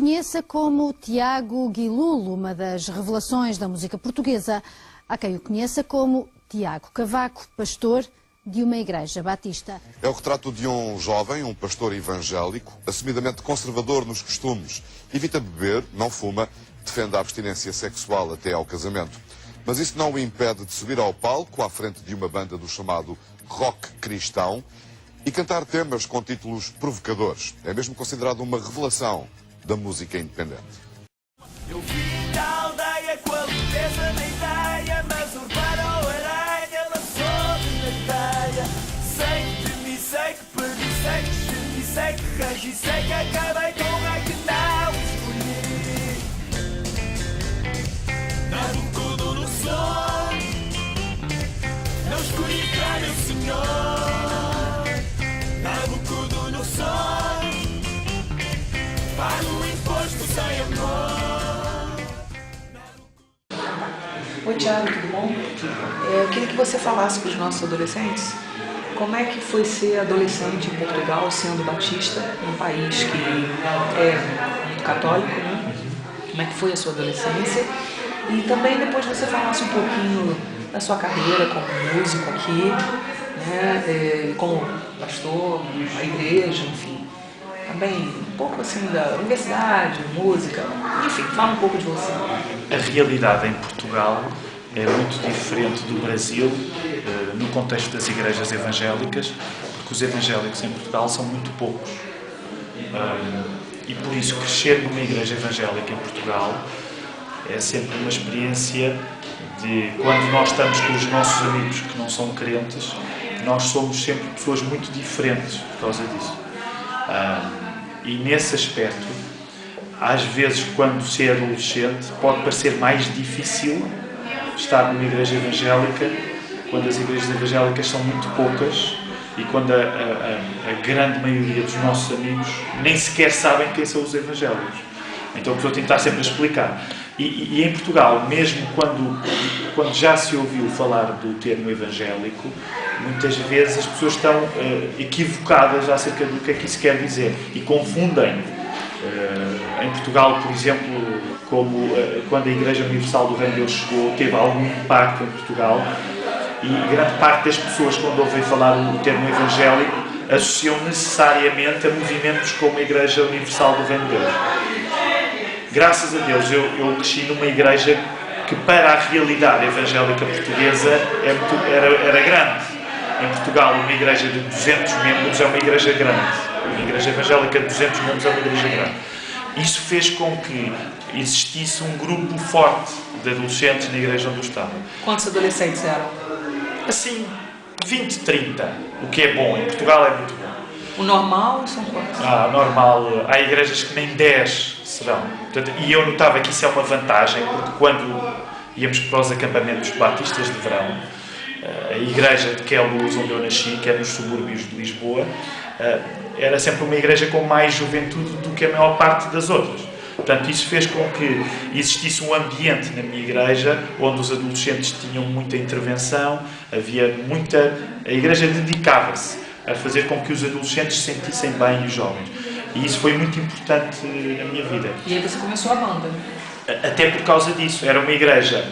conheça como Tiago Guilulo, uma das revelações da música portuguesa. Há quem o conheça como Tiago Cavaco, pastor de uma igreja batista. É o retrato de um jovem, um pastor evangélico, assumidamente conservador nos costumes. Evita beber, não fuma, defende a abstinência sexual até ao casamento. Mas isso não o impede de subir ao palco à frente de uma banda do chamado rock cristão e cantar temas com títulos provocadores. É mesmo considerado uma revelação da música independente. Eu vim da aldeia com a limpeza da ideia, mas urbana ou aranha lançou-me na teia. Sei que temi, sei que perdi, sei que escrevi, sei que regi, sei que acabei com a que não escolhi. Nabucodonosor, não escolhi para meu Senhor. Nabucodonosor, pago o imposto sem amor. Oi, Tiago, tudo bom? Eu queria que você falasse para os nossos adolescentes como é que foi ser adolescente em Portugal, sendo batista, um país que é muito católico, né? Como é que foi a sua adolescência? E também depois você falasse um pouquinho da sua carreira como músico aqui, né? Como pastor, a igreja, enfim. Também um pouco assim da universidade, música, enfim, fala um pouco de você. A realidade em Portugal é muito diferente do Brasil, no contexto das igrejas evangélicas, porque os evangélicos em Portugal são muito poucos. E por isso, crescer numa igreja evangélica em Portugal é sempre uma experiência de, quando nós estamos com os nossos amigos que não são crentes, nós somos sempre pessoas muito diferentes por causa disso. E nesse aspecto, às vezes, quando se é adolescente, pode parecer mais difícil estar numa igreja evangélica, quando as igrejas evangélicas são muito poucas e quando a grande maioria dos nossos amigos nem sequer sabem quem são os evangélicos. Então a pessoa tem que estar sempre a explicar. E em Portugal, mesmo quando já se ouviu falar do termo evangélico, muitas vezes as pessoas estão equivocadas acerca do que é que isso quer dizer e confundem. Em Portugal, por exemplo, como quando a Igreja Universal do Reino de Deus chegou, teve algum impacto em Portugal, e grande parte das pessoas, quando ouvem falar o termo evangélico, associam necessariamente a movimentos como a Igreja Universal do Reino de Deus. Graças a Deus, eu cresci numa igreja que, para a realidade evangélica portuguesa, era grande. Em Portugal, uma igreja de 200 membros é uma igreja grande. Uma igreja evangélica de 200 membros é uma igreja grande. Isso fez com que existisse um grupo forte de adolescentes na igreja onde eu estava. Quantos adolescentes eram? Assim, 20, 30. O que é bom. Em Portugal é muito bom. O normal são quantos? Normal. Há igrejas que nem 10 serão. Portanto, e eu notava que isso é uma vantagem, porque quando íamos para os acampamentos batistas de verão, a igreja de Queluz, onde eu nasci, que é nos subúrbios de Lisboa, era sempre uma igreja com mais juventude do que a maior parte das outras. Portanto, isso fez com que existisse um ambiente na minha igreja onde os adolescentes tinham muita intervenção, a igreja dedicava-se a fazer com que os adolescentes se sentissem bem e os jovens. E isso foi muito importante na minha vida. E aí você começou a banda? Até por causa disso. Era uma igreja,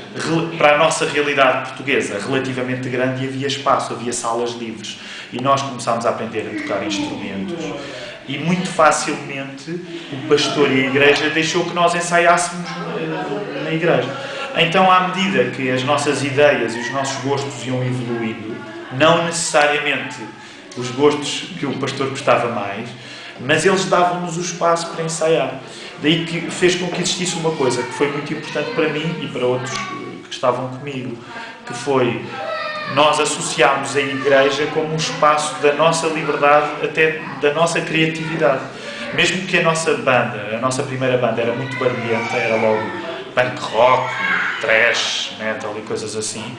para a nossa realidade portuguesa, relativamente grande, e havia espaço, havia salas livres. E nós começámos a aprender a tocar instrumentos. E muito facilmente o pastor e a igreja deixou que nós ensaiássemos na igreja. Então, à medida que as nossas ideias e os nossos gostos iam evoluindo, não necessariamente os gostos que o pastor gostava mais, mas eles davam-nos o espaço para ensaiar. Daí que fez com que existisse uma coisa que foi muito importante para mim e para outros que estavam comigo, que foi, nós associámos a igreja como um espaço da nossa liberdade, até da nossa criatividade. Mesmo que a nossa primeira banda era muito barulhenta, era logo punk rock, thrash, metal e coisas assim,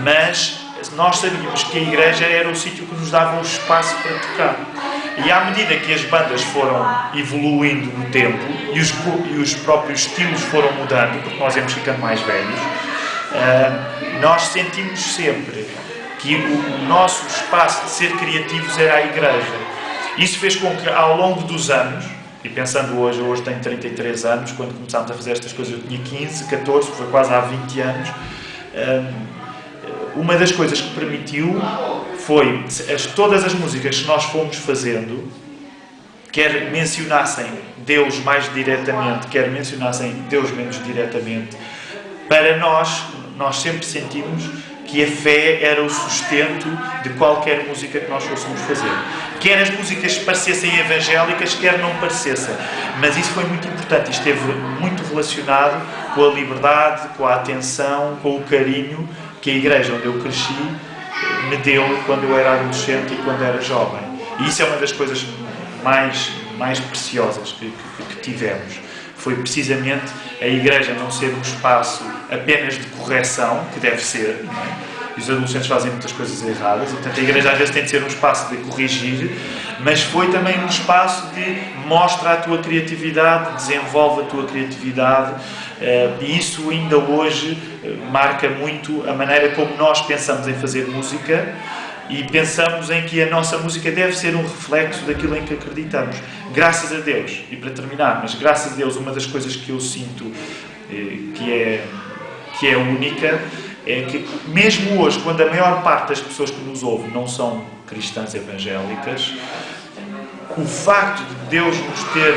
mas nós sabíamos que a igreja era o sítio que nos dava o espaço para tocar. E à medida que as bandas foram evoluindo no tempo e os próprios estilos foram mudando, porque nós íamos ficando mais velhos, nós sentimos sempre que o nosso espaço de ser criativos era a igreja. Isso fez com que, ao longo dos anos, E pensando hoje tenho 33 anos, quando começámos a fazer estas coisas eu tinha 15, 14, foi quase há 20 anos. Uma das coisas que permitiu foi todas as músicas que nós fomos fazendo, quer mencionassem Deus mais diretamente, quer mencionassem Deus menos diretamente, para nós sempre sentimos que a fé era o sustento de qualquer música que nós fôssemos fazer. Quer as músicas parecessem evangélicas, quer não parecessem. Mas isso foi muito importante, isto esteve muito relacionado com a liberdade, com a atenção, com o carinho que a igreja onde eu cresci me deu quando eu era adolescente e quando era jovem. E isso é uma das coisas mais preciosas que tivemos. Foi precisamente a igreja não ser um espaço apenas de correção, que deve ser, não é? E os adolescentes fazem muitas coisas erradas, e portanto a igreja às vezes tem de ser um espaço de corrigir, mas foi também um espaço de mostra a tua criatividade, desenvolve a tua criatividade, e isso ainda hoje marca muito a maneira como nós pensamos em fazer música, e pensamos em que a nossa música deve ser um reflexo daquilo em que acreditamos. Graças a Deus, e para terminar, mas graças a Deus, uma das coisas que eu sinto que é única, é que mesmo hoje, quando a maior parte das pessoas que nos ouvem não são cristãs evangélicas, o facto de Deus nos ter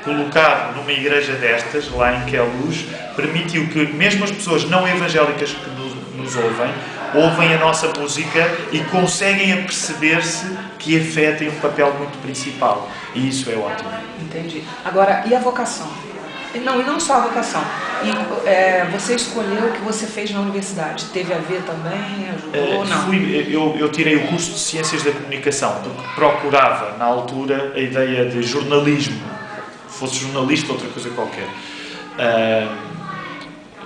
colocado numa igreja destas, lá em Queluz, permitiu que mesmo as pessoas não evangélicas que nos ouvem a nossa música e conseguem aperceber-se que a fé tem um papel muito principal. E isso é ótimo. Entendi. Agora, e a vocação? E não só a vocação. E você escolheu o que você fez na universidade. Teve a ver também? Ajudou ou não? Eu tirei o curso de Ciências da Comunicação, porque procurava, na altura, a ideia de jornalismo. Fosse jornalista ou outra coisa qualquer.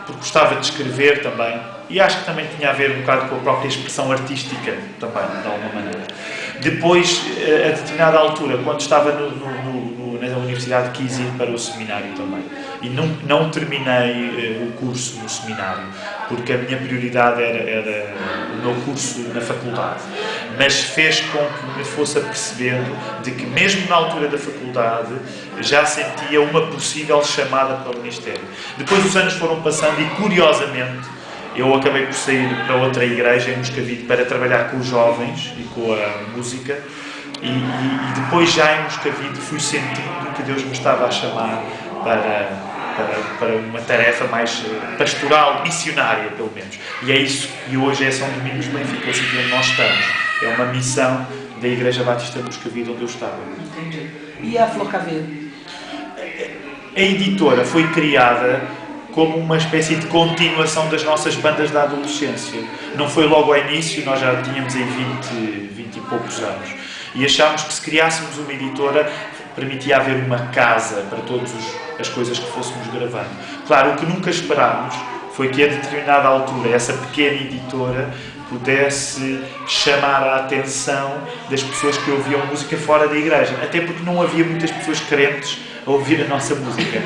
Porque gostava de escrever também. E acho que também tinha a ver um bocado com a própria expressão artística, também, de alguma maneira. Depois, a determinada altura, quando estava na universidade, quis ir para o seminário também. E não terminei o curso no seminário, porque a minha prioridade era o meu curso na faculdade. Mas fez com que me fosse apercebendo de que, mesmo na altura da faculdade, já sentia uma possível chamada para o ministério. Depois os anos foram passando e, curiosamente, eu acabei por sair para outra igreja em Moscavide para trabalhar com os jovens e com a música, e depois já em Moscavide fui sentindo que Deus me estava a chamar para uma tarefa mais pastoral, missionária pelo menos. E é isso, e hoje é São Domingos de Benfica, é o sítio onde nós estamos. É uma missão da Igreja Batista de Moscavide onde eu estava. Entendi. E a Flor Caveiro? A editora foi criada como uma espécie de continuação das nossas bandas da adolescência. Não foi logo ao início, nós já tínhamos aí 20 e poucos anos. E achámos que se criássemos uma editora, permitia haver uma casa para todas as coisas que fôssemos gravando. Claro, o que nunca esperámos foi que a determinada altura essa pequena editora pudesse chamar a atenção das pessoas que ouviam música fora da igreja. Até porque não havia muitas pessoas crentes a ouvir a nossa música.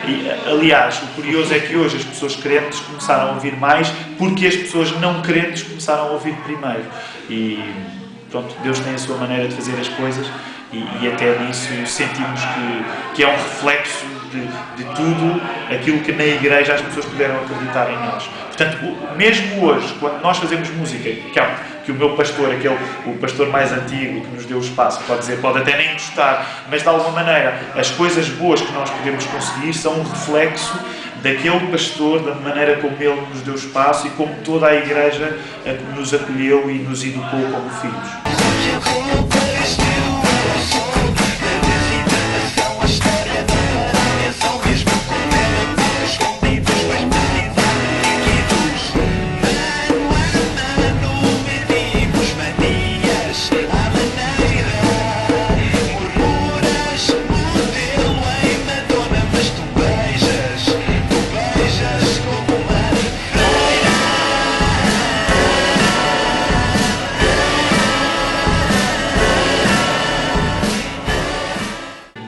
E, aliás, o curioso é que hoje as pessoas crentes começaram a ouvir mais porque as pessoas não crentes começaram a ouvir primeiro. E pronto, Deus tem a sua maneira de fazer as coisas e até nisso sentimos que é um reflexo de tudo aquilo que na igreja as pessoas puderam acreditar em nós. Portanto, mesmo hoje, quando nós fazemos música, que o meu pastor, o pastor mais antigo que nos deu o espaço, pode até nem gostar, mas de alguma maneira as coisas boas que nós podemos conseguir são um reflexo daquele pastor, da maneira como ele nos deu espaço e como toda a igreja nos acolheu e nos educou como filhos.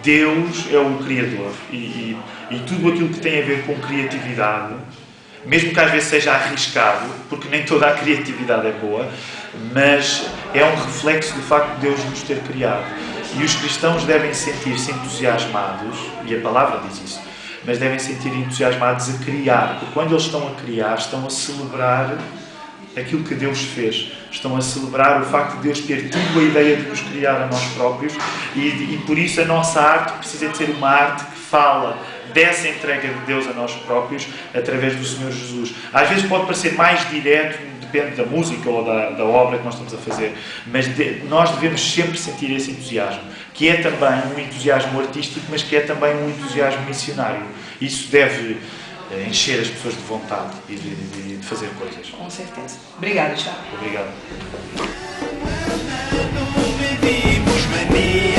Deus é o Criador e tudo aquilo que tem a ver com criatividade, mesmo que às vezes seja arriscado, porque nem toda a criatividade é boa, mas é um reflexo do facto de Deus nos ter criado. E os cristãos devem sentir-se entusiasmados, e a palavra diz isso, mas devem sentir entusiasmados a criar, porque quando eles estão a criar, estão a celebrar aquilo que Deus fez. Estão a celebrar o facto de Deus ter tido a ideia de nos criar a nós próprios e por isso a nossa arte precisa de ser uma arte que fala dessa entrega de Deus a nós próprios através do Senhor Jesus. Às vezes pode parecer mais direto, depende da música ou da obra que nós estamos a fazer, mas nós devemos sempre sentir esse entusiasmo, que é também um entusiasmo artístico, mas que é também um entusiasmo missionário. Isso deve encher as pessoas de vontade e de fazer coisas. Com certeza. Obrigada, Thiago. Obrigado. Pedimos mania.